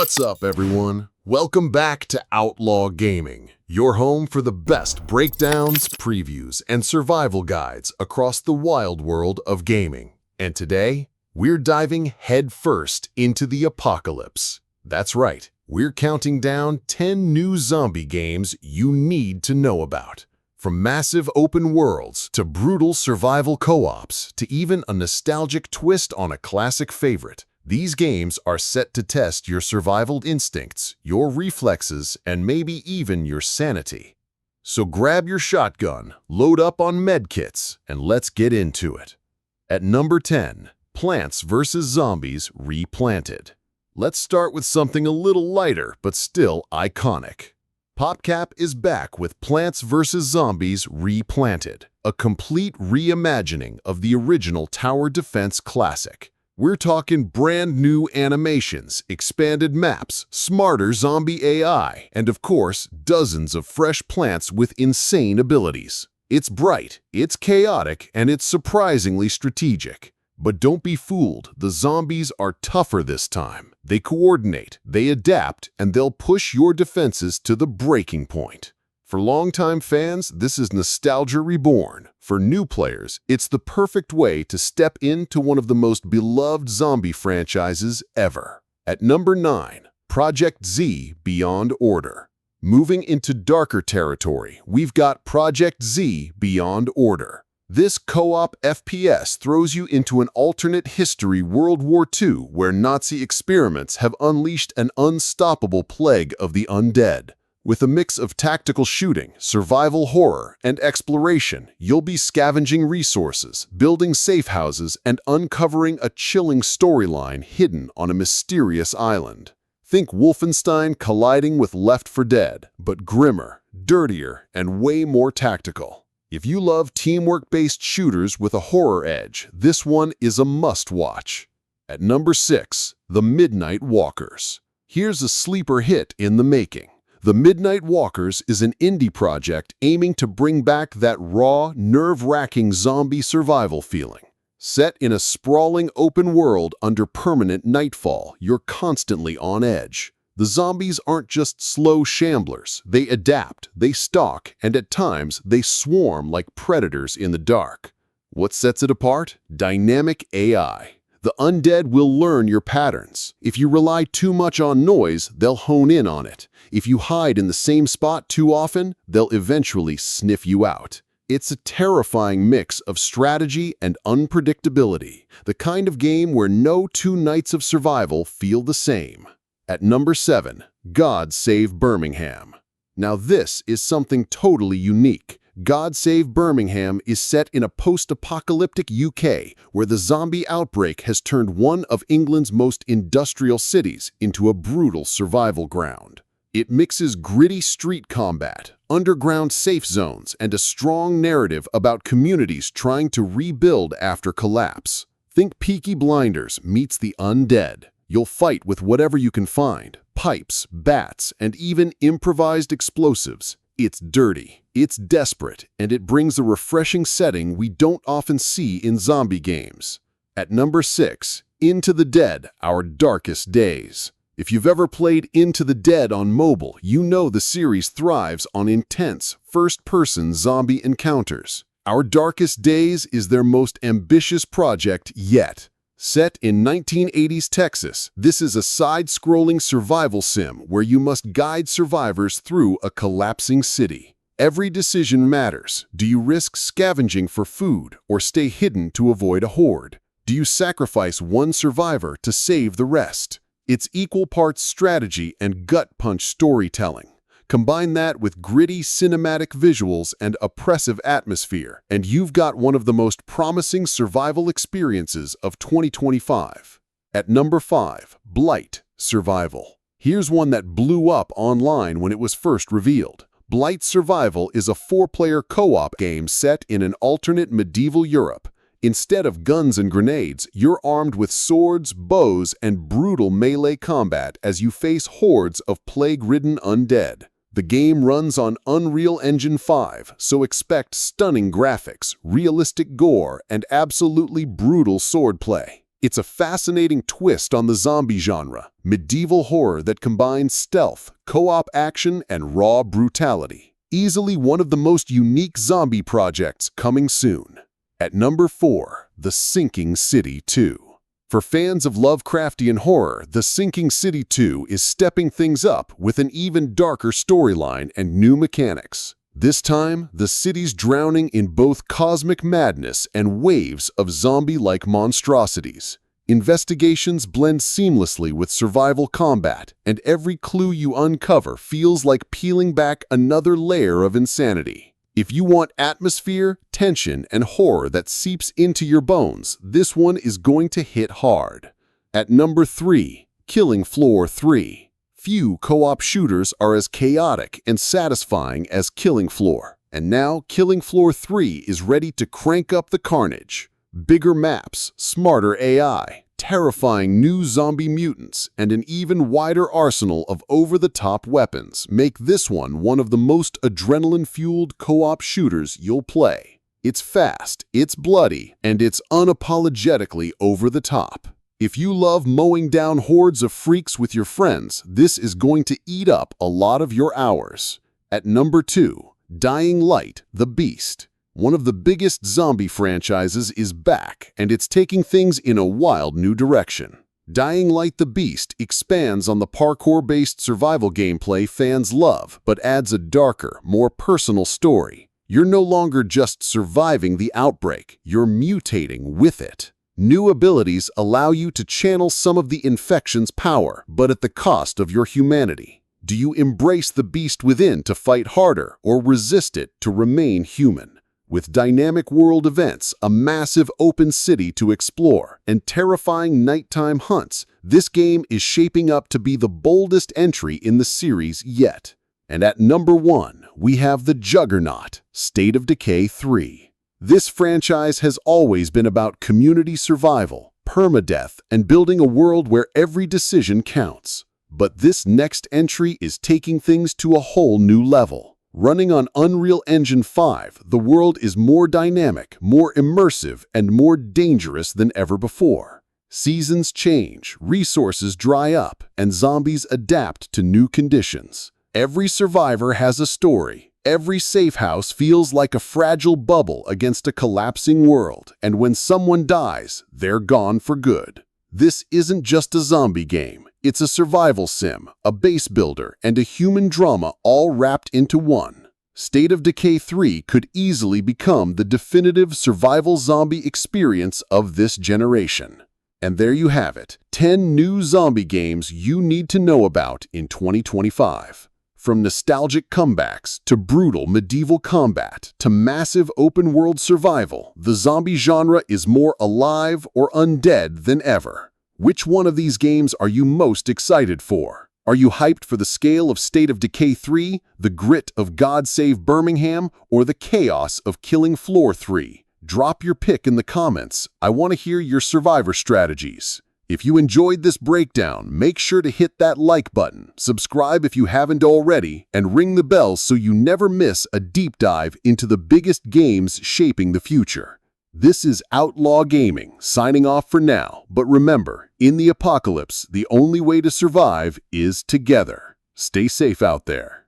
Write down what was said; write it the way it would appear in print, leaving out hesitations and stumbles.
What's up, everyone? Welcome back to Outlaw Gaming, your home for the best breakdowns, previews, and survival guides across the wild world of gaming. And today, we're diving headfirst into the apocalypse. That's right, we're counting down 10 new zombie games you need to know about. From massive open worlds to brutal survival co-ops to even a nostalgic twist on a classic favorite, these games are set to test your survival instincts, your reflexes, and maybe even your sanity. So grab your shotgun, load up on medkits, and let's get into it. At number 10, Plants vs. Zombies Replanted. Let's start with something a little lighter but still iconic. PopCap is back with Plants vs. Zombies Replanted, a complete reimagining of the original tower defense classic. We're talking brand new animations, expanded maps, smarter zombie AI, and of course, dozens of fresh plants with insane abilities. It's bright, it's chaotic, and it's surprisingly strategic. But don't be fooled, the zombies are tougher this time. They coordinate, they adapt, and they'll push your defenses to the breaking point. For longtime fans, this is nostalgia reborn. For new players, it's the perfect way to step into one of the most beloved zombie franchises ever. At number 9, Projekt Z Beyond Order. Moving into darker territory, we've got Projekt Z Beyond Order. This co-op FPS throws you into an alternate history World War II where Nazi experiments have unleashed an unstoppable plague of the undead. With a mix of tactical shooting, survival horror, and exploration, you'll be scavenging resources, building safe houses, and uncovering a chilling storyline hidden on a mysterious island. Think Wolfenstein colliding with Left 4 Dead, but grimmer, dirtier, and way more tactical. If you love teamwork-based shooters with a horror edge, this one is a must-watch. At number 6, The Midnight Walkers. Here's a sleeper hit in the making. The Midnight Walkers is an indie project aiming to bring back that raw, nerve-wracking zombie survival feeling. Set in a sprawling open world under permanent nightfall, you're constantly on edge. The zombies aren't just slow shamblers. They adapt, they stalk, and at times they swarm like predators in the dark. What sets it apart? Dynamic AI. The undead will learn your patterns. If you rely too much on noise, they'll hone in on it. If you hide in the same spot too often, they'll eventually sniff you out. It's a terrifying mix of strategy and unpredictability, the kind of game where no two nights of survival feel the same. At number 7, God Save Birmingham. Now this is something totally unique. God Save Birmingham is set in a post-apocalyptic UK where the zombie outbreak has turned one of England's most industrial cities into a brutal survival ground. It mixes gritty street combat, underground safe zones, and a strong narrative about communities trying to rebuild after collapse. Think Peaky Blinders meets the undead. You'll fight with whatever you can find, pipes, bats, and even improvised explosives. It's dirty, it's desperate, and it brings a refreshing setting we don't often see in zombie games. At number 6, Into the Dead, Our Darkest Days. If you've ever played Into the Dead on mobile, you know the series thrives on intense, first-person zombie encounters. Our Darkest Days is their most ambitious project yet. Set in 1980s Texas, this is a side-scrolling survival sim where you must guide survivors through a collapsing city. Every decision matters. Do you risk scavenging for food or stay hidden to avoid a horde? Do you sacrifice one survivor to save the rest? It's equal parts strategy and gut-punch storytelling. Combine that with gritty cinematic visuals and oppressive atmosphere, and you've got one of the most promising survival experiences of 2025. At number 5, Blight Survival. Here's one that blew up online when it was first revealed. Blight Survival is a 4-player co-op game set in an alternate medieval Europe. Instead of guns and grenades, you're armed with swords, bows, and brutal melee combat as you face hordes of plague-ridden undead. The game runs on Unreal Engine 5, so expect stunning graphics, realistic gore, and absolutely brutal swordplay. It's a fascinating twist on the zombie genre, medieval horror that combines stealth, co-op action, and raw brutality. Easily one of the most unique zombie projects coming soon. At number 4, The Sinking City 2. For fans of Lovecraftian horror, The Sinking City 2 is stepping things up with an even darker storyline and new mechanics. This time, the city's drowning in both cosmic madness and waves of zombie-like monstrosities. Investigations blend seamlessly with survival combat, and every clue you uncover feels like peeling back another layer of insanity. If you want atmosphere, tension, and horror that seeps into your bones, this one is going to hit hard. At number 3, Killing Floor 3. Few co-op shooters are as chaotic and satisfying as Killing Floor, and now Killing Floor 3 is ready to crank up the carnage. Bigger maps, smarter AI, terrifying new zombie mutants, and an even wider arsenal of over-the-top weapons make this one of the most adrenaline-fueled co-op shooters you'll play. It's fast, it's bloody, and it's unapologetically over the top. If you love mowing down hordes of freaks with your friends, this is going to eat up a lot of your hours. At number 2, Dying Light, The Beast. One of the biggest zombie franchises is back, and it's taking things in a wild new direction. Dying Light the Beast expands on the parkour-based survival gameplay fans love, but adds a darker, more personal story. You're no longer just surviving the outbreak, you're mutating with it. New abilities allow you to channel some of the infection's power, but at the cost of your humanity. Do you embrace the beast within to fight harder, or resist it to remain human? With dynamic world events, a massive open city to explore, and terrifying nighttime hunts, this game is shaping up to be the boldest entry in the series yet. And at number 1, we have the juggernaut, State of Decay 3. This franchise has always been about community survival, permadeath, and building a world where every decision counts. But this next entry is taking things to a whole new level. Running on Unreal Engine 5, the world is more dynamic, more immersive, and more dangerous than ever before. Seasons change, resources dry up, and zombies adapt to new conditions. Every survivor has a story. Every safe house feels like a fragile bubble against a collapsing world, and when someone dies, they're gone for good. This isn't just a zombie game. It's a survival sim, a base builder, and a human drama all wrapped into one. State of Decay 3 could easily become the definitive survival zombie experience of this generation. And there you have it, 10 new zombie games you need to know about in 2025. From nostalgic comebacks to brutal medieval combat to massive open-world survival, the zombie genre is more alive or undead than ever. Which one of these games are you most excited for? Are you hyped for the scale of State of Decay 3, the grit of Save Birmingham, or the chaos of Killing Floor 3? Drop your pick in the comments. I want to hear your survivor strategies. If you enjoyed this breakdown, make sure to hit that like button, subscribe if you haven't already, and ring the bell so you never miss a deep dive into the biggest games shaping the future. This is Outlaw Gaming, signing off for now, but remember, in the apocalypse, the only way to survive is together. Stay safe out there.